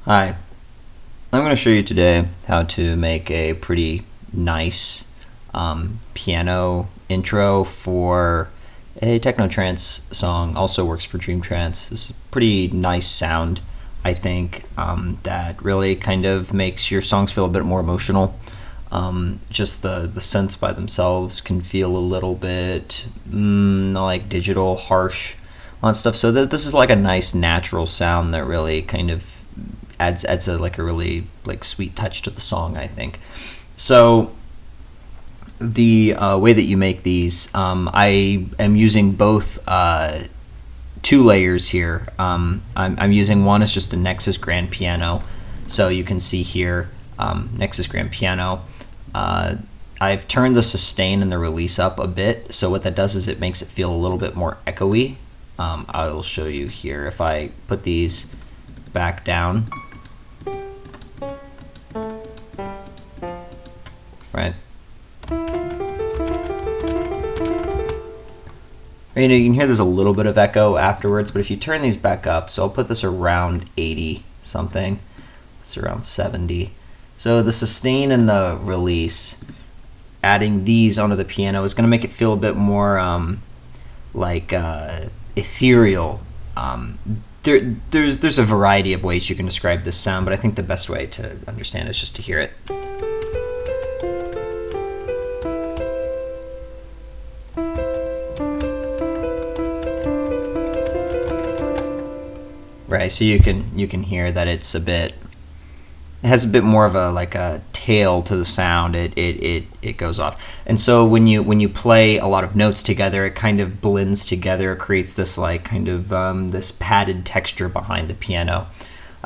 Hi, I'm going to show you today how to make a pretty nice piano intro for a TechnoTrance song. Also works for Dream Trance. This is a pretty nice sound, I think, that really kind of makes your songs feel a bit more emotional. Just the synths by themselves can feel a little bit like digital, harsh, all that stuff. So this is like a nice natural sound that really kind of adds a really sweet touch to the song, I think. So the way that you make these, I am using both two layers here. I'm using one as just a Nexus grand piano, so you can see here Nexus grand piano. I've turned the sustain and the release up a bit, so what that does is it makes it feel a little bit more echoey. I will show you here. If I put these back down, right? You know, you can hear there's a little bit of echo afterwards, but if you turn these back up, so I'll put this around 80 something, it's around 70. So the sustain and the release, adding these onto the piano is going to make it feel a bit more ethereal. There's a variety of ways you can describe this sound, but I think the best way to understand is just to hear it. Right, so you can hear that it has a bit more of a tail to the sound. It goes off, and so when you play a lot of notes together, it kind of blends together. It creates this this padded texture behind the piano.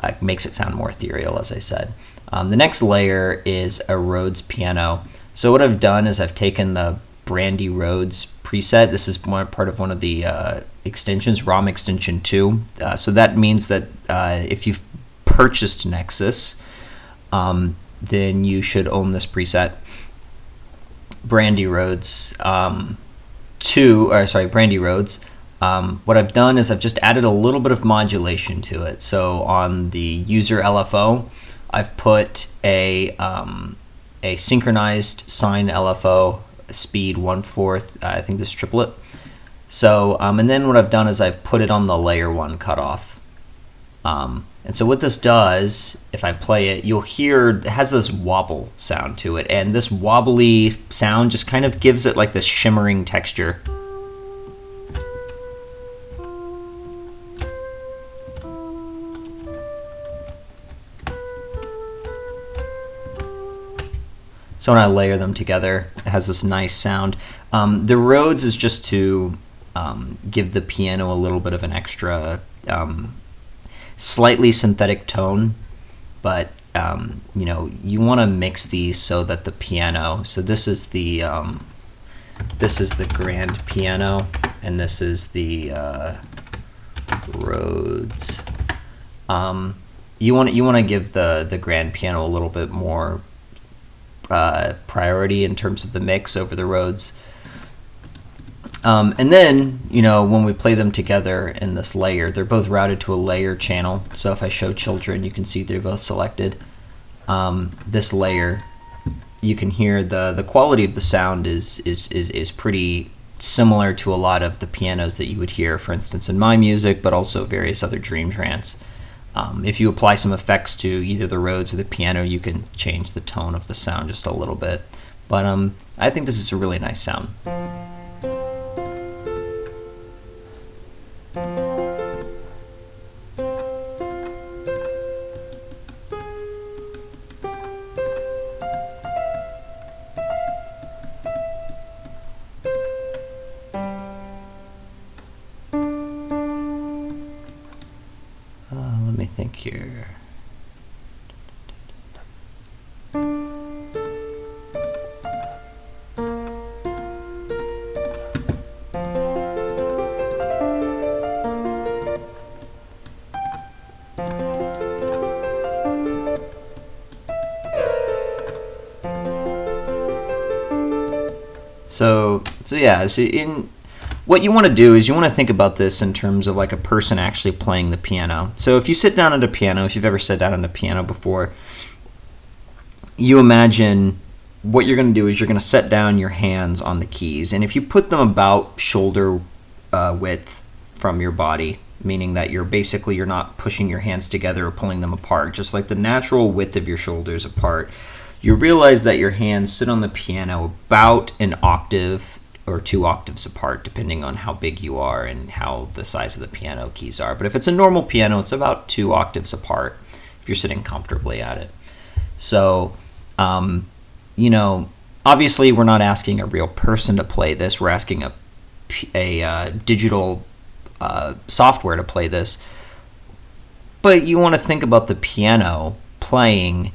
It makes it sound more ethereal, as I said. The next layer is a Rhodes piano. So what I've done is I've taken the Brandy Rhodes preset. This is part of one of the extensions, ROM extension 2. So that means that if you've purchased Nexus, then you should own this preset. Brandy Rhodes Brandy Rhodes. What I've done is I've just added a little bit of modulation to it. So on the user LFO, I've put a synchronized sine LFO, speed 1/4. I think this triplet. So and then what I've done is I've put it on the layer 1 cutoff. And so what this does, if I play it, you'll hear it has this wobble sound to it, and this wobbly sound just kind of gives it like this shimmering texture. So when I layer them together, it has this nice sound. The Rhodes is just to give the piano a little bit of an extra slightly synthetic tone, but you want to mix these so that the piano. So this is the grand piano, and this is the Rhodes. You want to give the grand piano a little bit more priority in terms of the mix over the Rhodes. And then, when we play them together in this layer, they're both routed to a layer channel. So if I show children, you can see they're both selected. This layer, you can hear the quality of the sound is pretty similar to a lot of the pianos that you would hear, for instance, in my music, but also various other Dream Trance. If you apply some effects to either the Rhodes or the piano, you can change the tone of the sound just a little bit. But I think this is a really nice sound. Let me think here. So yeah, so what you want to do is you want to think about this in terms of like a person actually playing the piano. So if you sit down at a piano, if you've ever sat down at a piano before, you imagine what you're going to do is you're going to set down your hands on the keys. And if you put them about shoulder width from your body, meaning that you're not pushing your hands together or pulling them apart, just like the natural width of your shoulders apart, you realize that your hands sit on the piano about an octave or 2 octaves apart, depending on how big you are and how the size of the piano keys are. But if it's a normal piano, it's about 2 octaves apart if you're sitting comfortably at it. So, obviously we're not asking a real person to play this. We're asking a digital software to play this. But you want to think about the piano playing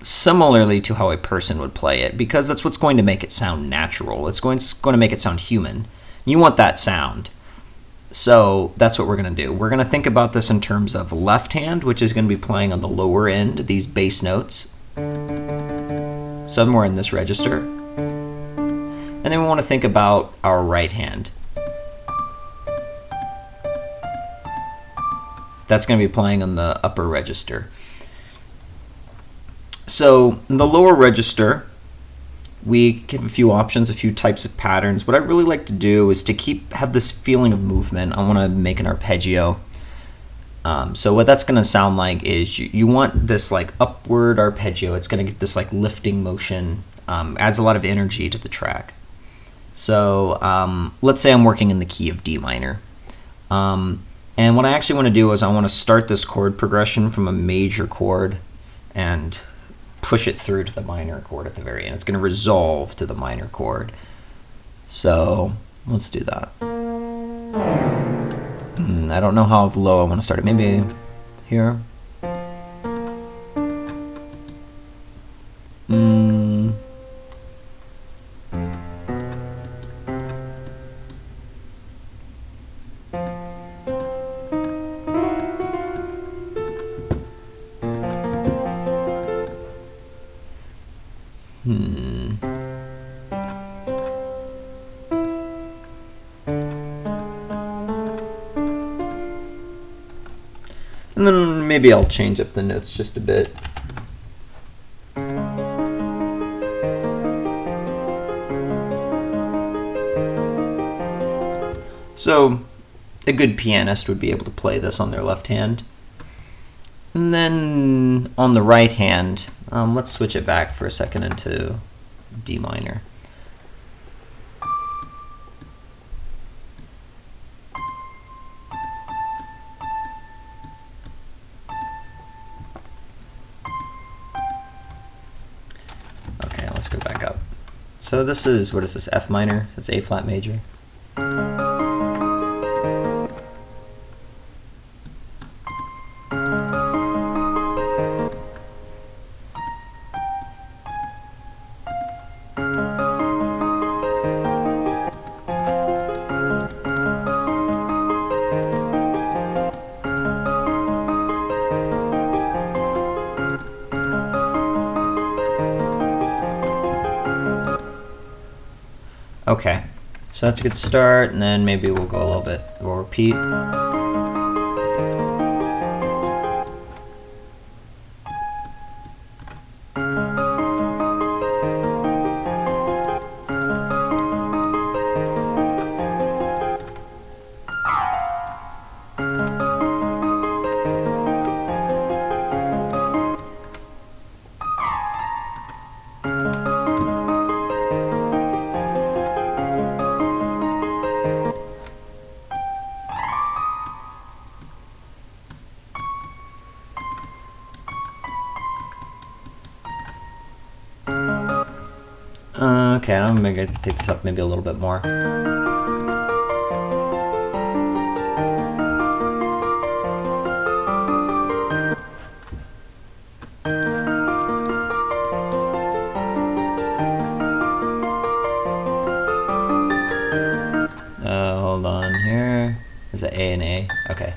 similarly to how a person would play it, because that's what's going to make it sound natural. It's going to make it sound human. You want that sound. So that's what we're going to do. We're going to think about this in terms of left hand, which is going to be playing on the lower end, these bass notes, somewhere in this register. And then we want to think about our right hand. That's going to be playing on the upper register. So in the lower register, we give a few options, a few types of patterns. What I really like to do is to have this feeling of movement. I want to make an arpeggio. So what that's going to sound like is you want this like upward arpeggio. It's going to give this like lifting motion, adds a lot of energy to the track. So let's say I'm working in the key of D minor. And what I actually want to do is I want to start this chord progression from a major chord and push it through to the minor chord at the very end. It's going to resolve to the minor chord. So let's do that. I don't know how low I want to start it. Maybe here. And then maybe I'll change up the notes just a bit. So a good pianist would be able to play this on their left hand. And then on the right hand, let's switch it back for a second into D minor. Okay, let's go back up. So this is, what is this, F minor? That's A flat major. Okay, so that's a good start, and then maybe we'll go a little bit, we'll repeat. Okay, I'm going to take this up maybe a little bit more. Hold on here. Is it A and A? Okay.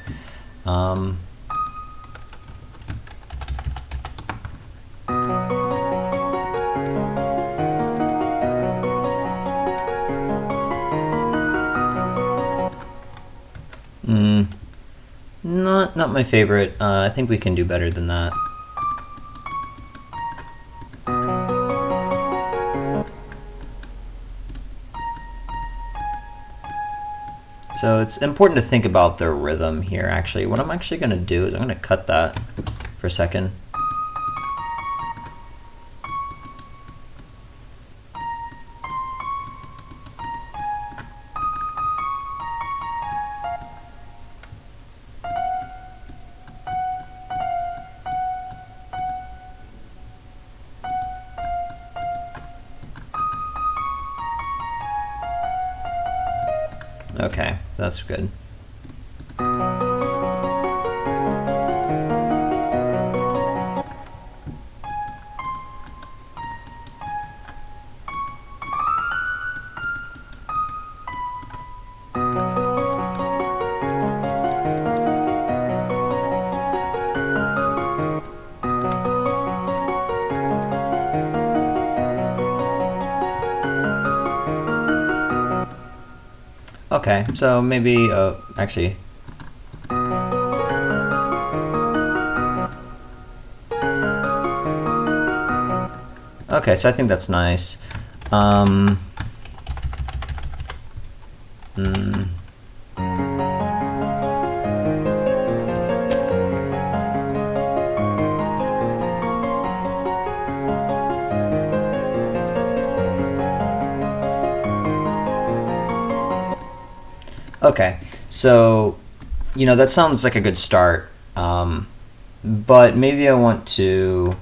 not my favorite. I think we can do better than that. So it's important to think about the rhythm here, actually. What I'm actually going to do is I'm going to cut that for a second. Okay, so that's good. Okay, so maybe, actually, okay, so I think that's nice. Okay, so, that sounds like a good start, but maybe I want to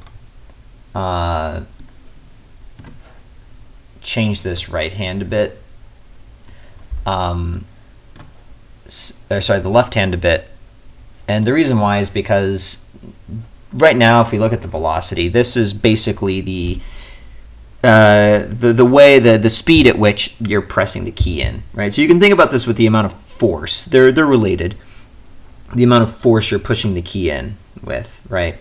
change this right hand a bit. Sorry, the left hand a bit. And the reason why is because right now, if we look at the velocity, this is basically the way, the speed at which you're pressing the key in, right? So you can think about this with the amount of force. They're related. The amount of force you're pushing the key in with, right?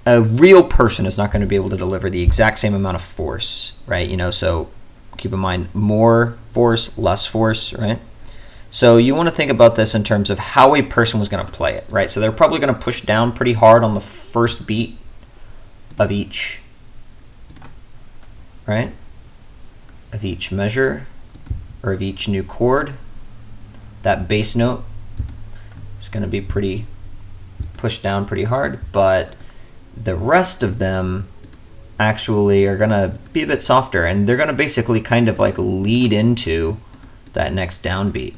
A real person is not going to be able to deliver the exact same amount of force, right? So keep in mind, more force, less force, right? So you want to think about this in terms of how a person was going to play it, right? So they're probably going to push down pretty hard on the first beat of each, right? Of each measure or of each new chord. That bass note is going to be pretty pushed down pretty hard, but the rest of them actually are going to be a bit softer, and they're going to basically kind of like lead into that next downbeat.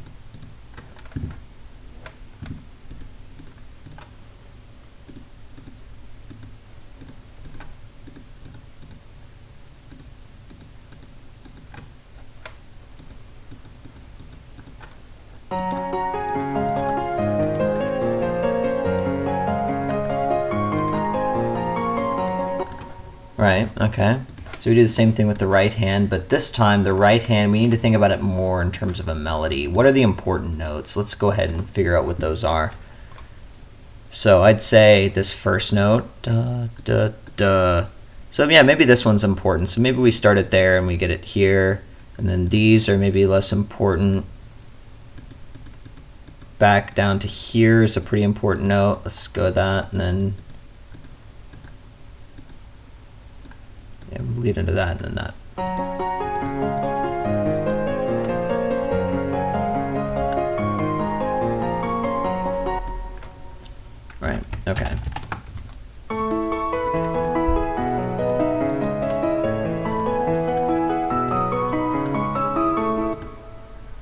Right, okay. So we do the same thing with the right hand, but this time the right hand, we need to think about it more in terms of a melody. What are the important notes? Let's go ahead and figure out what those are. So I'd say this first note, da, da, da. So yeah, maybe this one's important. So maybe we start it there and we get it here. And then these are maybe less important. Back down to here is a pretty important note. Let's go with that, and then lead into that, and then that. Right, okay.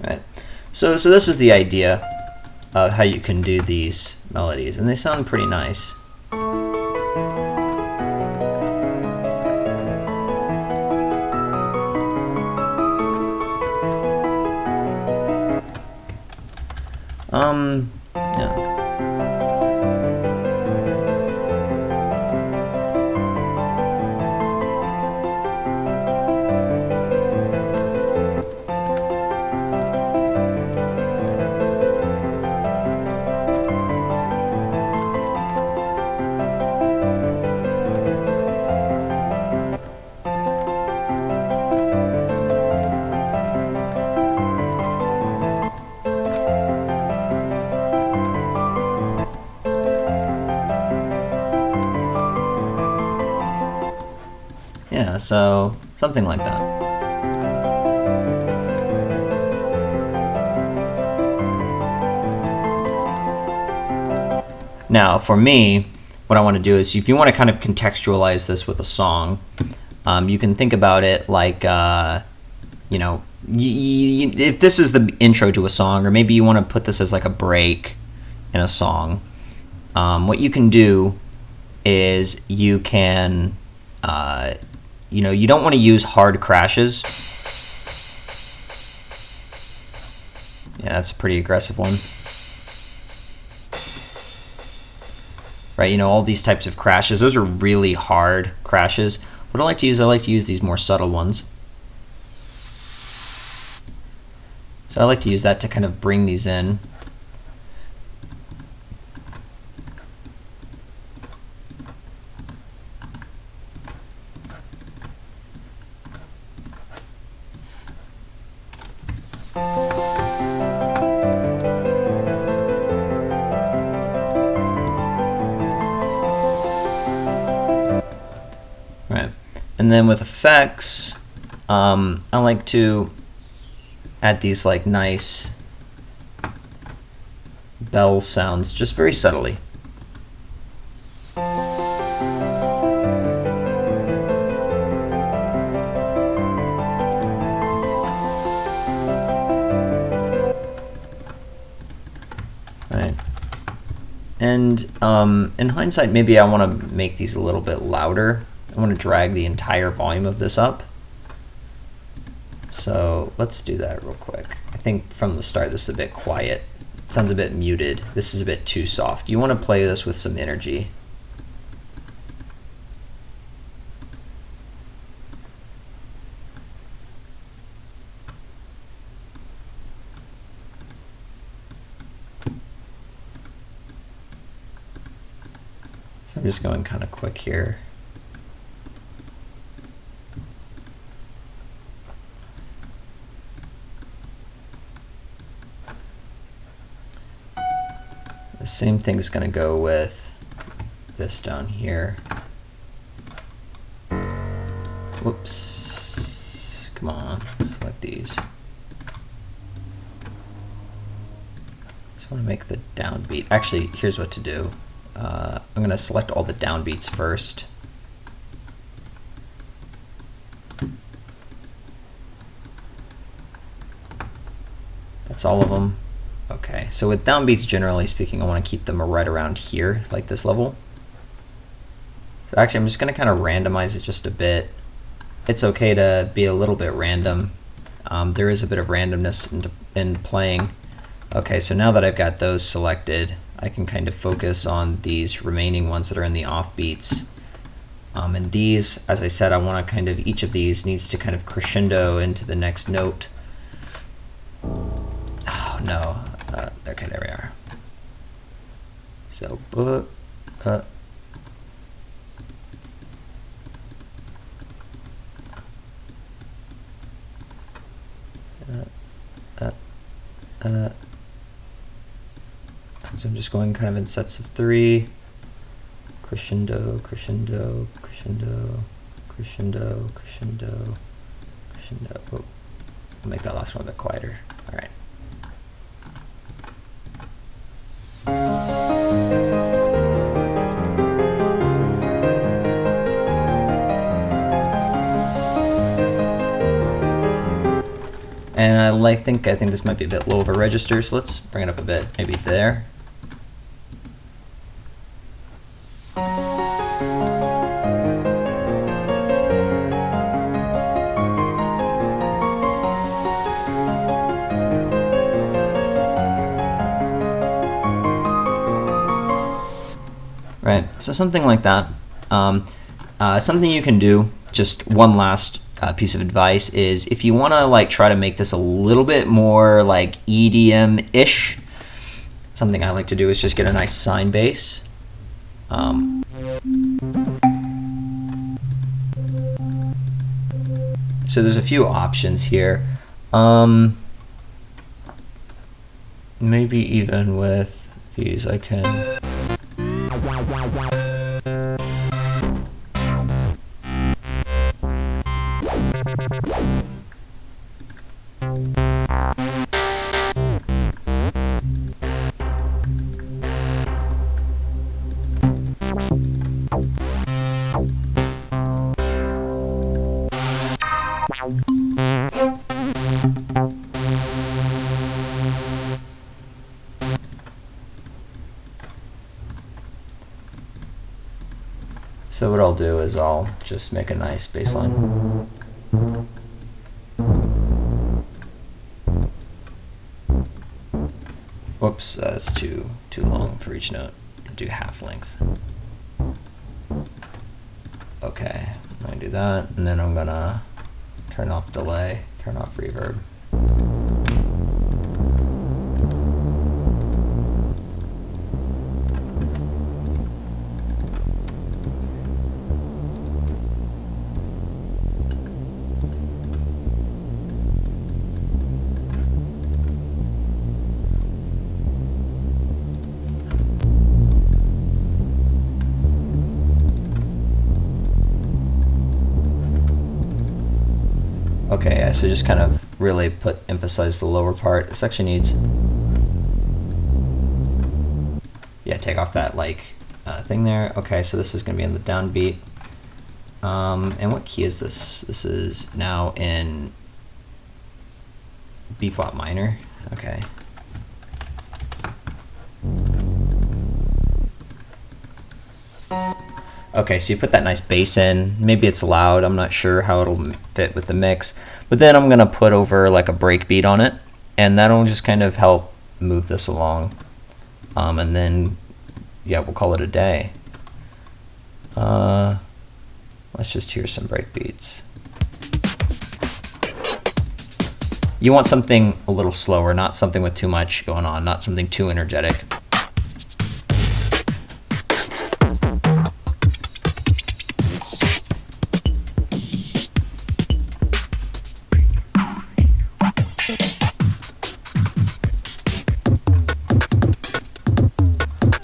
Right, so this is the idea of how you can do these melodies, and they sound pretty nice. Yeah. Yeah, so something like that. Now, for me, what I want to do is, if you want to kind of contextualize this with a song, you can think about it like, you know, if this is the intro to a song, or maybe you want to put this as like a break in a song, what you can do is you can, you know, you don't want to use hard crashes. Yeah, that's a pretty aggressive one. Right, you know, all these types of crashes, those are really hard crashes. What I like to use these more subtle ones. So I like to use that to kind of bring these in. Right, and then with effects, I like to add these like nice bell sounds, just very subtly. Right. And in hindsight, maybe I want to make these a little bit louder. I want to drag the entire volume of this up. So let's do that real quick. I think from the start this is a bit quiet. It sounds a bit muted. This is a bit too soft. You want to play this with some energy. So I'm just going kind of quick here. The same thing is going to go with this down here. Whoops. Come on, select these. Just want to make the downbeat. Actually, here's what to do. I'm going to select all the downbeats first. That's all of them. Okay, so with downbeats, generally speaking, I want to keep them right around here, like this level. So actually, I'm just going to kind of randomize it just a bit. It's okay to be a little bit random. There is a bit of randomness in playing. Okay, so now that I've got those selected, I can kind of focus on these remaining ones that are in the offbeats. And these, as I said, I want to kind of, each of these needs to kind of crescendo into the next note. Oh no. Okay, there we are. So, so I'm just going kind of in sets of 3. Crescendo, crescendo, crescendo, crescendo, crescendo, crescendo. Oh, I'll make that last one a bit quieter. All right. And I think this might be a bit low of a register, so let's bring it up a bit, maybe there. Right, so something like that. Something you can do, just one last piece of advice, is if you want to like try to make this a little bit more like EDM-ish, something I like to do is just get a nice sine bass. So there's a few options here. Maybe even with these I can. So what I'll do is I'll just make a nice bass line. Whoops, that's too long for each note. Do half length. Okay, I'm gonna do that, and then I'm gonna turn off delay, turn off reverb. Okay, yeah, so just kind of really emphasize the lower part. This actually needs, yeah, take off that like thing there. Okay, so this is gonna be in the downbeat. And what key is this? This is now in B flat minor. Okay. Okay, so you put that nice bass in. Maybe it's loud. I'm not sure how it'll fit with the mix. But then I'm going to put over like a break beat on it. And that'll just kind of help move this along. And then, yeah, we'll call it a day. Let's just hear some break beats. You want something a little slower, not something with too much going on, not something too energetic.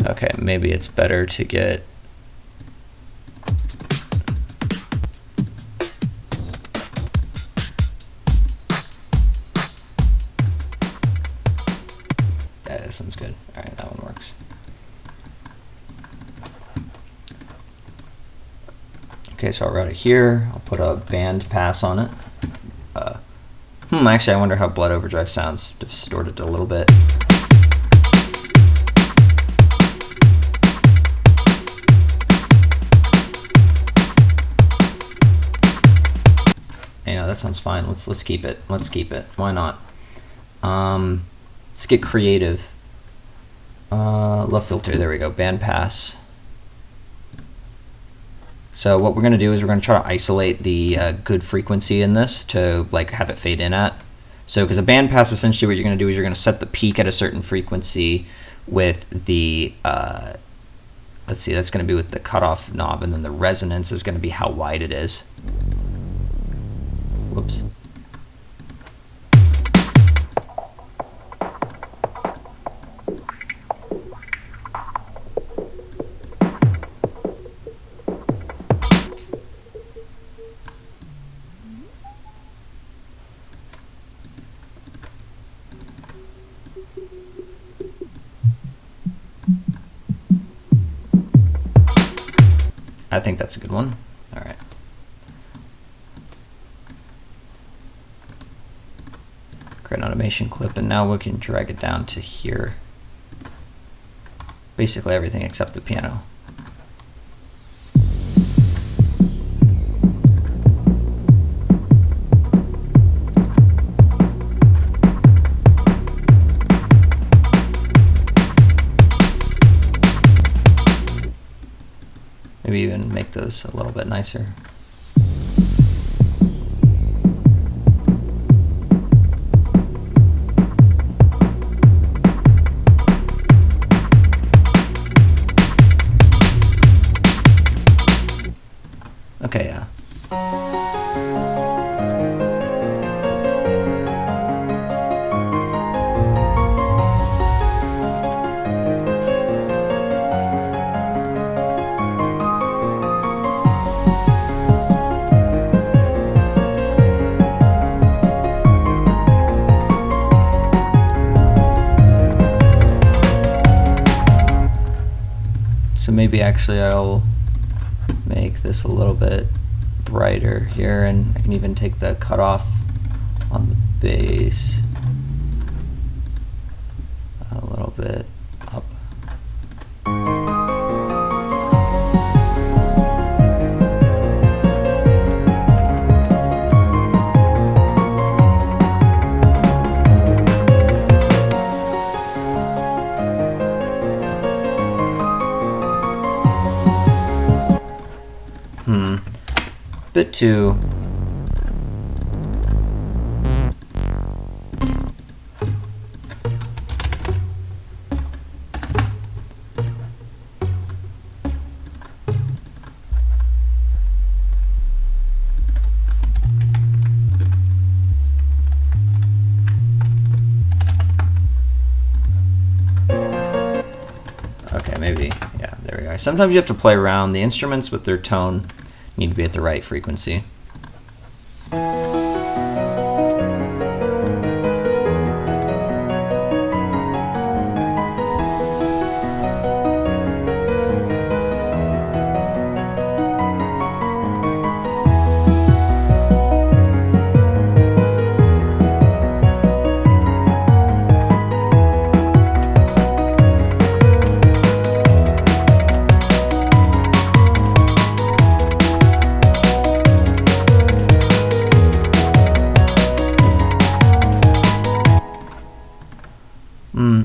Okay, maybe it's better to get this one's good. All right, that one works. Okay, so I'll route it here. I'll put a band pass on it. Actually, I wonder how Blood Overdrive sounds. Distort it a little bit. Yeah, that sounds fine. Let's keep it. Let's keep it. Why not? Let's get creative. Love filter. There we go. Band pass. So what we're going to do is we're going to try to isolate the good frequency in this to like have it fade in at. So because a band pass, essentially what you're going to do is you're going to set the peak at a certain frequency with the, let's see, that's going to be with the cutoff knob, and then the resonance is going to be how wide it is. Whoops. I think that's a good one. All right. Create an automation clip, and now we can drag it down to here. Basically everything except the piano. Maybe even make those a little bit nicer. Okay, yeah. So maybe actually I'll make this a little bit brighter here, and I can even take the cutoff on the bass a little bit up. Bit too okay, maybe, yeah, there we go. Sometimes you have to play around. The instruments with their tone need to be at the right frequency.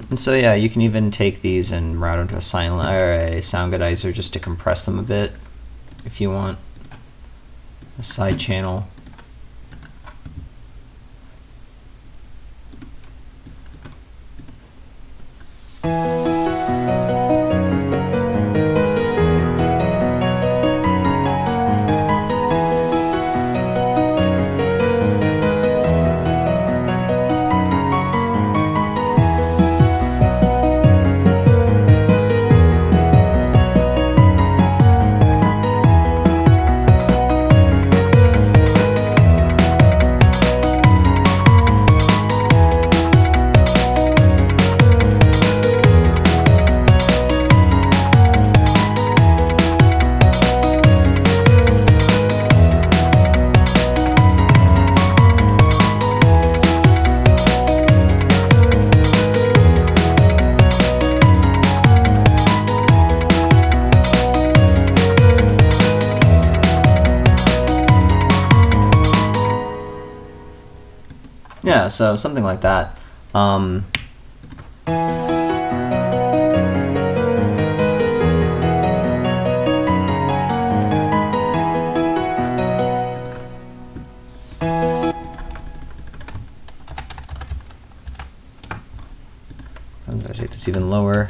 And so yeah, you can even take these and route into a sound godizer just to compress them a bit if you want. A side channel. Yeah, so something like that. I'm going to take this even lower.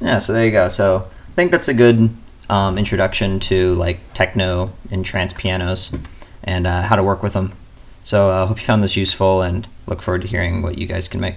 Yeah, so there you go. So I think that's a good introduction to like techno and trance pianos and how to work with them. So I hope you found this useful and look forward to hearing what you guys can make.